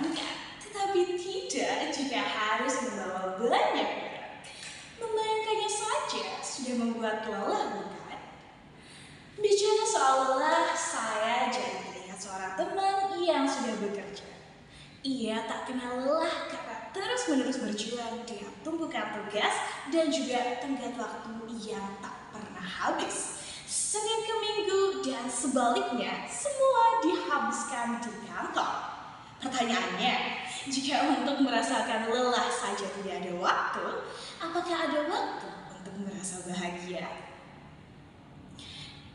menyenangkan, tetapi tidak jika harus membawa banyak barang. Membayangkannya saja sudah membuat lelah, bukan? Bicara soal lelah, saya jadi teringat seorang teman yang sudah bekerja. Ia tak kenal lelah karena terus-menerus berjuang dengan tumpukan tugas dan juga tenggat waktu yang tak pernah habis. Senin ke Minggu dan sebaliknya, semua dihabiskan di kantor. Pertanyaannya, jika untuk merasakan lelah saja tidak ada waktu, apakah ada waktu untuk merasa bahagia?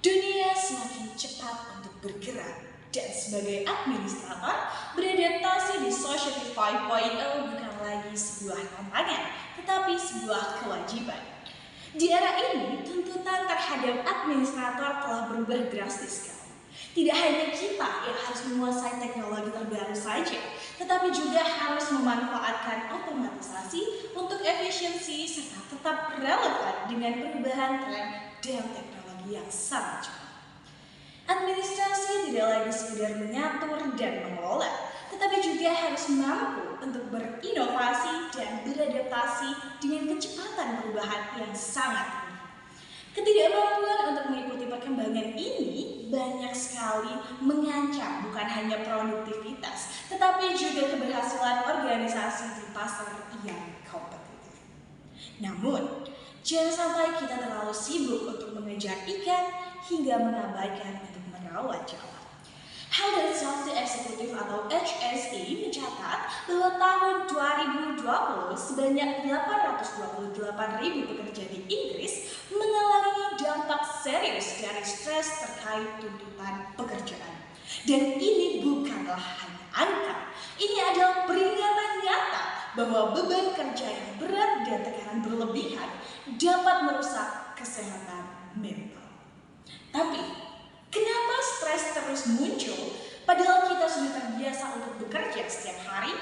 Dunia semakin cepat untuk bergerak, dan sebagai administrator, beradaptasi di Society 5.0 bukan lagi sebuah tantangan, tetapi sebuah kewajiban. Di era ini, tuntutan terhadap administrator telah berubah drastis sekali. Tidak hanya kita yang harus menguasai teknologi terbaru saja, tetapi juga harus memanfaatkan otomatisasi untuk efisiensi serta tetap relevan dengan perubahan tren dan teknologi yang sangat cepat. Administrasi tidak lagi sekedar mengatur dan mengelola, tetapi juga harus mampu untuk berinovasi dan beradaptasi dengan kecepatan perubahan yang sangat tinggi. Ketidakmampuan untuk mengikuti perkembangan ini banyak sekali mengancam bukan hanya produktivitas, tetapi juga keberhasilan organisasi di pasar yang kompetitif. Namun, jangan sampai kita terlalu sibuk untuk mengejar ikan hingga mengabaikan untuk merawat jalan. Health and Safety Executive atau HSE mencatat bahwa tahun 2020 sebanyak 828.000 pekerja di Inggris mengalami dampak serius dari stres terkait tuntutan pekerjaan. Dan ini bukanlah hanya angka, ini adalah peringatan nyata bahwa beban kerja yang berat dan tekanan berlebihan dapat merusak kesehatan mental. Tapi, kenapa stres terus muncul padahal kita sudah terbiasa untuk bekerja setiap hari?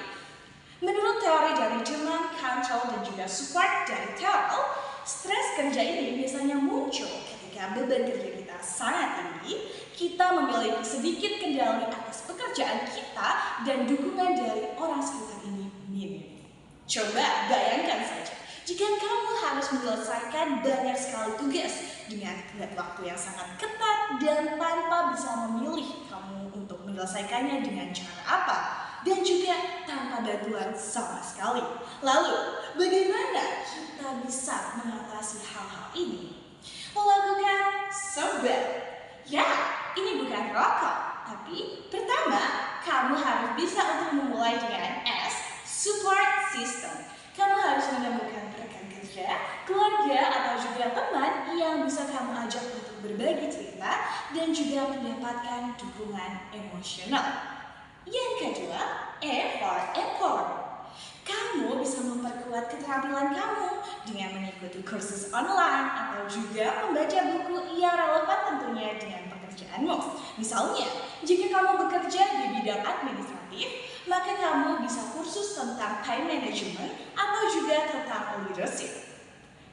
Menurut teori dari German Cantrell dan juga Support dari Terrell, stres kerja ini biasanya muncul ketika beban kerja kita sangat tinggi, kita memiliki sedikit kendali atas pekerjaan kita, dan dukungan dari orang sekitar ini minim. Coba bayangkan saja, jika kamu harus menyelesaikan banyak sekali tugas dengan tenggat waktu yang sangat ketat dan tanpa bisa memilih kamu untuk menyelesaikannya dengan cara apa, dan juga tanpa bantuan sama sekali. Lalu, bagaimana kita bisa mengatasi hal-hal ini? Melakukan sober. Ya, ini bukan rokok, tapi pertama, kamu harus bisa untuk memulai dengan S, support system. Kamu harus menemukan rekan kerja, keluarga, atau juga teman yang bisa kamu ajak untuk berbagi cerita dan juga mendapatkan dukungan emosional. Yang kedua, E for empower. Kamu bisa memperkuat keterampilan kamu dengan mengikuti kursus online atau juga membaca buku yang relevan tentunya dengan pekerjaanmu. Misalnya, jika kamu bekerja di bidang administratif, maka kamu bisa kursus tentang time management atau juga tentang leadership.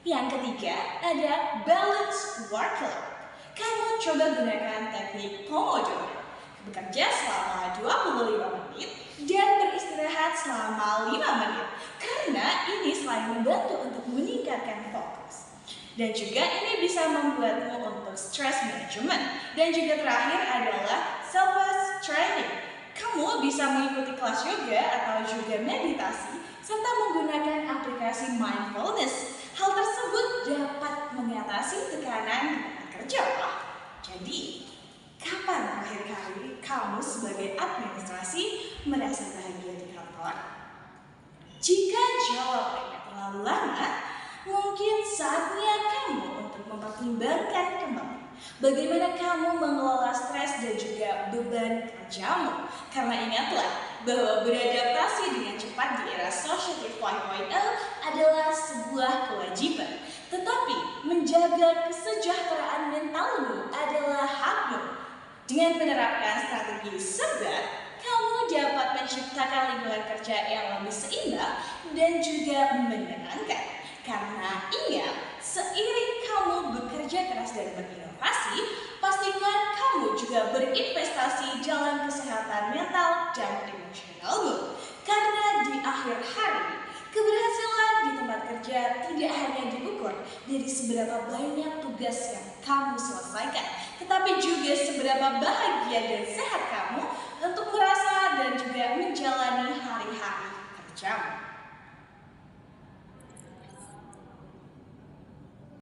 Yang ketiga, ada balance work-life. Kamu coba gunakan teknik Pomodoro. Bekerja selama 25 menit dan beristirahat selama 5 menit. Karena ini selain membantu untuk meningkatkan fokus, dan juga ini bisa membuatmu untuk stress management. Dan juga terakhir adalah self training. Kamu bisa mengikuti kelas yoga atau juga meditasi serta menggunakan aplikasi mindfulness. Hal tersebut dapat mengatasi tekanan di tempat kerja. Jadi, kapan terakhir kali kamu sebagai administrasi merasa bahagia di kantor? Jika jawabannya terlalu lama, mungkin saatnya kamu untuk mempertimbangkan kembali bagaimana kamu mengelola stres dan juga beban kerjamu. Karena ingatlah bahwa beradaptasi dengan cepat di era Society 5.0 adalah sebuah kewajiban. Tetapi menjaga kesejahteraan mentalmu adalah hakmu. Dengan menerapkan strategi sebat, kamu dapat menciptakan lingkungan kerja yang lebih seimbang dan juga menyenangkan. Karena ingat, seiring kamu bekerja keras dan berinovasi, pastikan kamu juga berinvestasi dalam kesehatan mental dan emosionalmu. seberapa banyak tugas yang kamu selesaikan, tetapi juga seberapa bahagia dan sehat kamu untuk merasa dan juga menjalani hari-hari kerjamu.